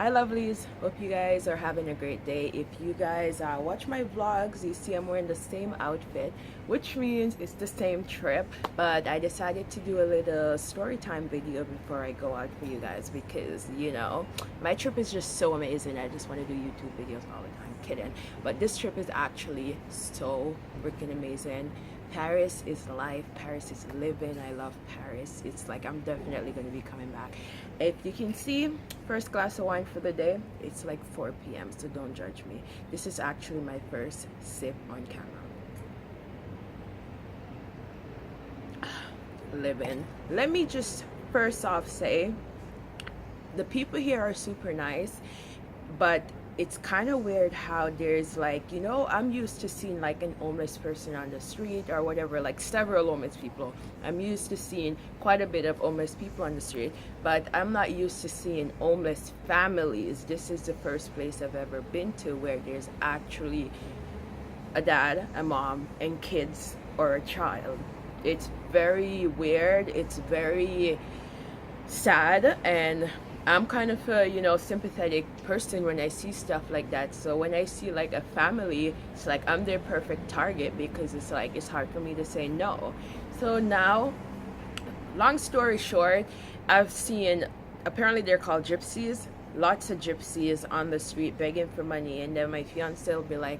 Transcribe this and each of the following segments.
Hi lovelies, hope you guys are having a great day. If you guys watch my vlogs, you see I'm wearing the same outfit, which means it's the same trip, but I decided to do a little story time video before I go out for you guys because, you know, my trip is just so amazing. I just want to do YouTube videos all the time. Kidding, but this trip is actually so freaking amazing. Paris is life, Paris is living. I love Paris. It's like I'm definitely going to be coming back. If you can see, first glass of wine for the day, it's like 4 p.m. so don't judge me. This is actually my first sip on camera. Living. Let me just first off say the people here are super nice, but it's kind of weird how there's like, you know, I'm used to seeing like an homeless person on the street or whatever, like several homeless people. I'm used to seeing quite a bit of homeless people on the street, but I'm not used to seeing homeless families. This is the first place I've ever been to where there's actually a dad, a mom, and kids or a child. It's very weird, it's very sad, and I'm kind of a, you know, sympathetic person when I see stuff like that. So when I see like a family, it's like I'm their perfect target because it's like it's hard for me to say no. So now, long story short, I've seen, apparently they're called gypsies, lots of gypsies on the street begging for money, and then my fiance will be like,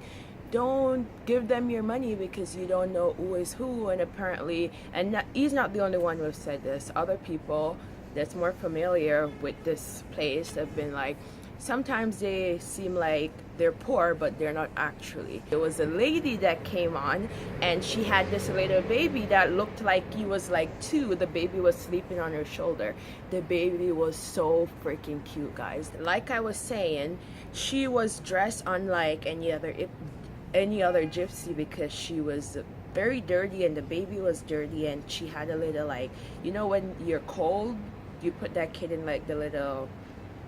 don't give them your money because you don't know who is who. And apparently, and he's not the only one who have said this, other people that's more familiar with this place have been like, sometimes they seem like they're poor but they're not actually. There was a lady that came on and she had this little baby that looked like he was like 2. The baby was sleeping on her shoulder. The baby was so freaking cute, guys. Like I was saying, she was dressed unlike any other gypsy because she was very dirty and the baby was dirty, and she had a little, like, you know, when you're cold you put that kid in like the little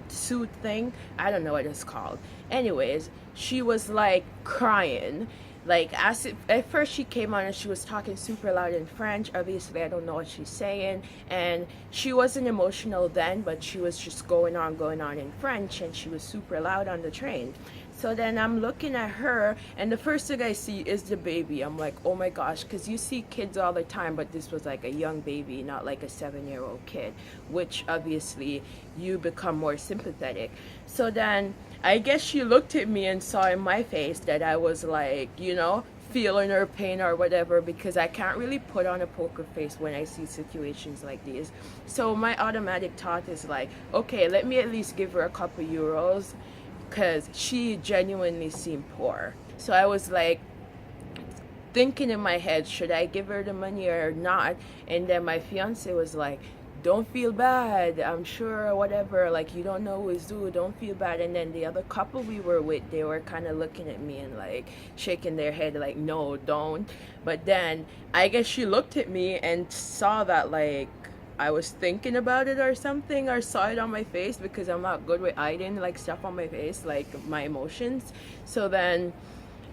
suit thing, I don't know what it's called. Anyways, she was like crying, like as if, at first she came on and she was talking super loud in French. Obviously I don't know what she's saying, and she wasn't emotional then, but she was just going on in French, and she was super loud on the train. So then I'm looking at her, and the first thing I see is the baby. I'm like, oh my gosh, because you see kids all the time, but this was like a young baby, not like a 7-year-old kid, which obviously you become more sympathetic. So then I guess she looked at me and saw in my face that I was like, you know, feeling her pain or whatever, because I can't really put on a poker face when I see situations like these. So my automatic thought is like, okay, let me at least give her a couple euros, because she genuinely seemed poor. So I was like thinking in my head, should I give her the money or not? And then my fiance was like, don't feel bad, I'm sure whatever, like you don't know who is who, don't feel bad. And then the other couple we were with, they were kind of looking at me and like shaking their head like, no, don't. But then I guess she looked at me and saw that like I was thinking about it or something, or saw it on my face, because I'm not good with hiding like stuff on my face, like my emotions. So then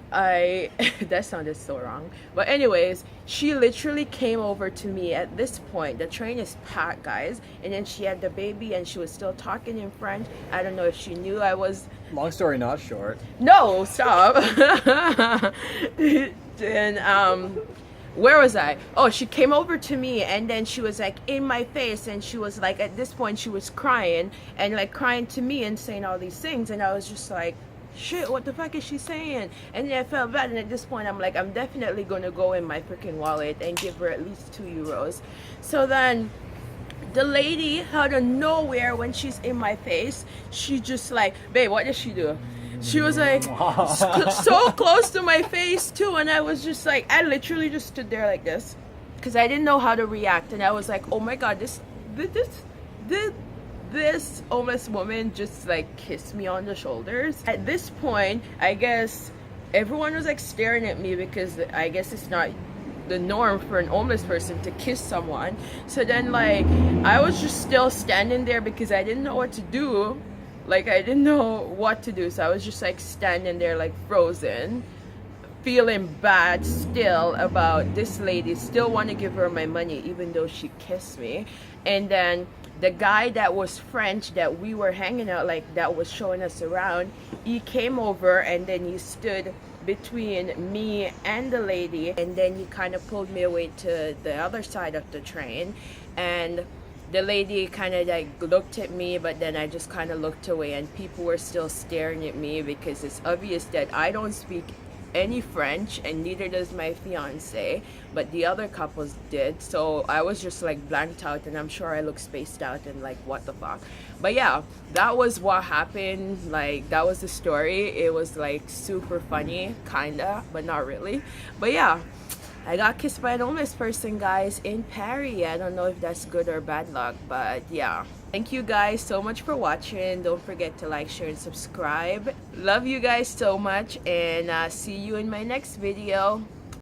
that sounded so wrong, but anyways, she literally came over to me. At this point the train is packed, guys, and then she had the baby and she was still talking in French. I don't know if she knew I was, long story not short. No, stop. And where was I? Oh, she came over to me and then she was like in my face, and she was like, at this point she was crying and like crying to me and saying all these things, and I was just like, shit, what the fuck is she saying? And then I felt bad, and at this point I'm like, I'm definitely gonna go in my freaking wallet and give her at least 2 euros. So then the lady out of nowhere, when she's in my face, she just like, babe, what did she do? She was like so close to my face too, and I was just like, I literally just stood there like this because I didn't know how to react, and I was like, oh my god, this homeless woman just like kissed me on the shoulders. At this point I guess everyone was like staring at me, because I guess it's not the norm for an homeless person to kiss someone. So then like I was just still standing there because I didn't know what to do. Like I didn't know what to do, so I was just like standing there like frozen, feeling bad still about this lady, still want to give her my money even though she kissed me. And then the guy that was French that we were hanging out, like that was showing us around, he came over and then he stood between me and the lady, and then he kind of pulled me away to the other side of the train, and the lady kind of like looked at me, but then I just kind of looked away, and people were still staring at me because it's obvious that I don't speak any French and neither does my fiance, but the other couples did. So I was just like blanked out, and I'm sure I looked spaced out and like what the fuck. But yeah, that was what happened. Like that was the story. It was like super funny, kinda, but not really. But yeah, I got kissed by an homeless person, guys, in Paris. I don't know if that's good or bad luck, but yeah. Thank you guys so much for watching. Don't forget to like, share, and subscribe. Love you guys so much, and see you in my next video.